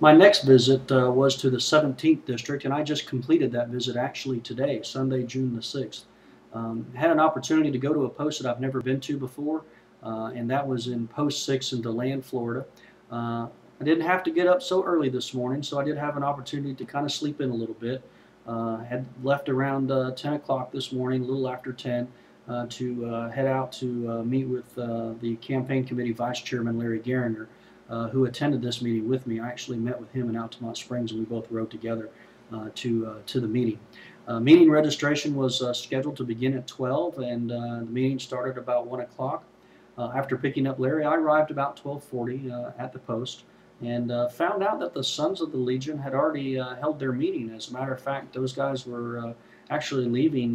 My next visit was to the 17th district, and I just completed that visit actually today, Sunday, June the 6th. Had an opportunity to go to a post that I've never been to before, and that was in Post 6 in DeLand, Florida. I didn't have to get up so early this morning, so I did have an opportunity to kind of sleep in a little bit. Had left around 10 o'clock this morning, a little after 10, to head out to meet with the campaign committee vice chairman, Larry Geringer, who attended this meeting with me. I actually met with him in Altamont Springs, and we both rode together to the meeting. Meeting registration was scheduled to begin at 12, and the meeting started about 1 o'clock. After picking up Larry, I arrived about 12:40 at the post, and found out that the Sons of the Legion had already held their meeting. As a matter of fact, those guys were actually leaving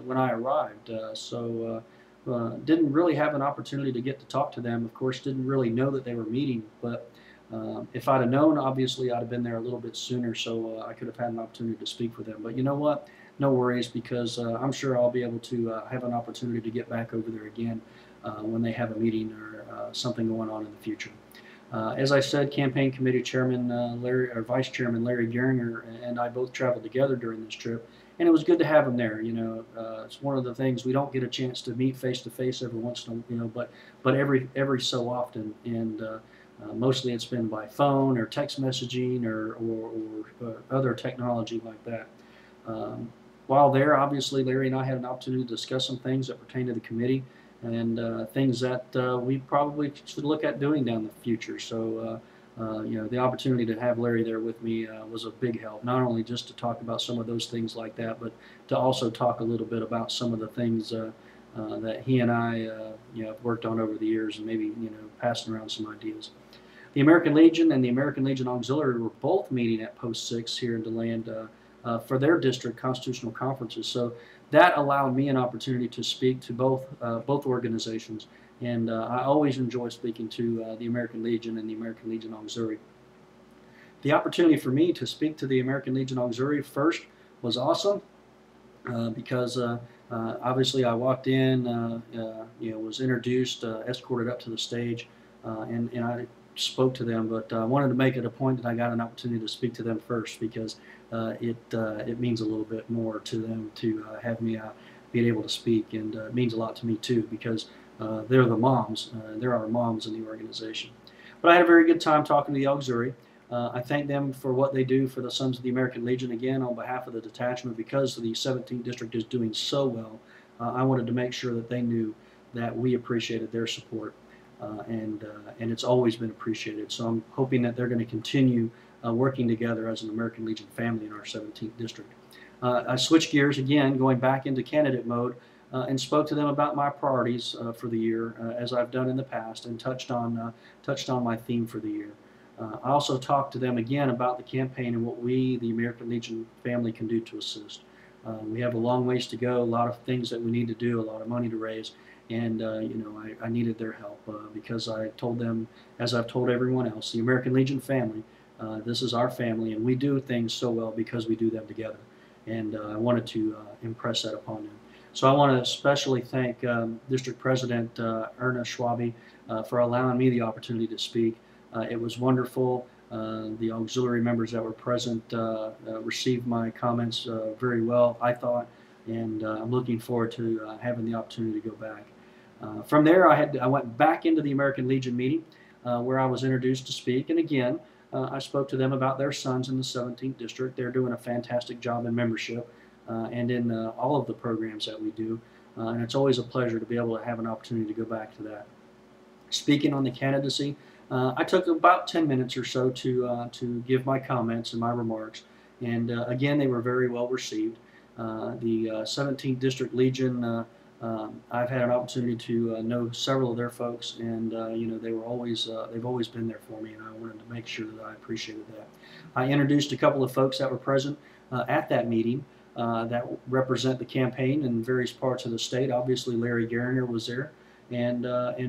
when I arrived, didn't really have an opportunity to get to talk to them. Of course, didn't really know that they were meeting, but if I'd have known, obviously I'd have been there a little bit sooner, so I could have had an opportunity to speak with them. But you know what? No worries, because I'm sure I'll be able to have an opportunity to get back over there again when they have a meeting or something going on in the future. As I said, campaign committee chairman Vice Chairman Larry Geringer and I both traveled together during this trip, and it was good to have him there. It's one of the things we don't get a chance to meet face to face every once in a but every so often, and mostly it's been by phone or text messaging or other technology like that. While there, obviously, Larry and I had an opportunity to discuss some things that pertain to the committee and things that we probably should look at doing down the future. So, the opportunity to have Larry there with me was a big help, not only just to talk about some of those things like that, but to also talk a little bit about some of the things that he and I have worked on over the years, and maybe passing around some ideas. The American Legion and the American Legion Auxiliary were both meeting at Post 6 here in DeLand for their district constitutional conferences. So that allowed me an opportunity to speak to both organizations, and I always enjoy speaking to the American Legion and the American Legion Auxiliary. The opportunity for me to speak to the American Legion Auxiliary first was awesome because obviously I walked in, was introduced, escorted up to the stage, and I spoke to them, but I wanted to make it a point that I got an opportunity to speak to them first, because it means a little bit more to them to have me being able to speak, and it means a lot to me too, because they're the moms. There are moms in the organization. But I had a very good time talking to the auxiliary. I thank them for what they do for the Sons of the American Legion, again, on behalf of the detachment. Because the 17th District is doing so well, I wanted to make sure that they knew that we appreciated their support, and it's always been appreciated. So I'm hoping that they're going to continue working together as an American Legion family in our 17th District. I switched gears again, going back into candidate mode, and spoke to them about my priorities for the year, as I've done in the past, and touched on my theme for the year. I also talked to them again about the campaign and what we, the American Legion family, can do to assist. We have a long ways to go, a lot of things that we need to do, a lot of money to raise, and I needed their help because I told them, as I've told everyone else, the American Legion family, this is our family, and we do things so well because we do them together. And I wanted to impress that upon them. So I want to especially thank District President Erna Schwabe for allowing me the opportunity to speak. It was wonderful. The auxiliary members that were present received my comments very well, I thought, and I'm looking forward to having the opportunity to go back. From there, I went back into the American Legion meeting where I was introduced to speak, and again, I spoke to them about their sons in the 17th District. They're doing a fantastic job in membership and in all of the programs that we do, and it's always a pleasure to be able to have an opportunity to go back to that. Speaking on the candidacy, I took about 10 minutes or so to give my comments and my remarks, and again, they were very well received. The 17th District Legion, I've had an opportunity to know several of their folks, and they've always been there for me, and I wanted to make sure that I appreciated that. I introduced a couple of folks that were present at that meeting that represent the campaign in various parts of the state. Obviously, Larry Geringer was there, and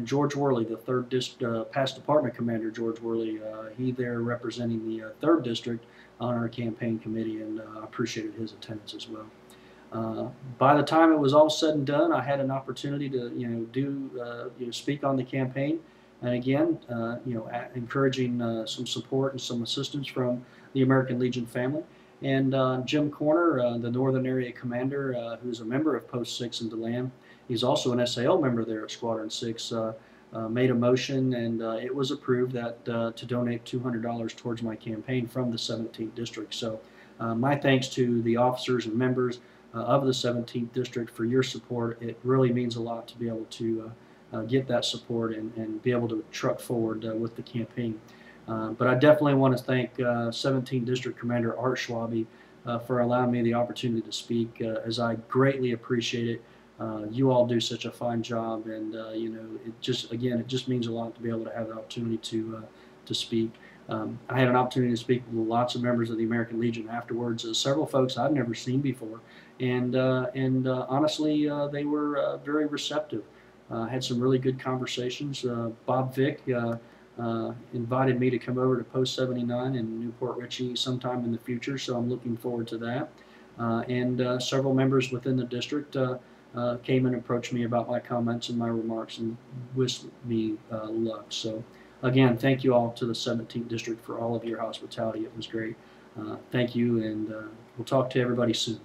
George Worley, the past department commander, George Worley, he there representing the 3rd District on our campaign committee, and I appreciated his attendance as well. By the time it was all said and done, I had an opportunity to speak on the campaign, And again, encouraging some support and some assistance from the American Legion family. And Jim Corner, the Northern Area Commander, who's a member of Post 6 in DeLand, he's also an SAL member there at Squadron 6, made a motion, and it was approved that to donate $200 towards my campaign from the 17th District. So my thanks to the officers and members of the 17th District for your support. It really means a lot to be able to get that support and be able to truck forward with the campaign. But I definitely want to thank 17th District Commander Art Schwabe for allowing me the opportunity to speak, as I greatly appreciate it. You all do such a fine job, and it just means a lot to be able to have the opportunity to speak. I had an opportunity to speak with lots of members of the American Legion afterwards, several folks I've never seen before, and honestly, they were very receptive. Had some really good conversations. Bob Vick invited me to come over to Post 79 in Newport Richey sometime in the future, so I'm looking forward to that. And several members within the district came and approached me about my comments and my remarks and wished me luck. So again, thank you all to the 17th District for all of your hospitality. It was great. Thank you, and we'll talk to everybody soon.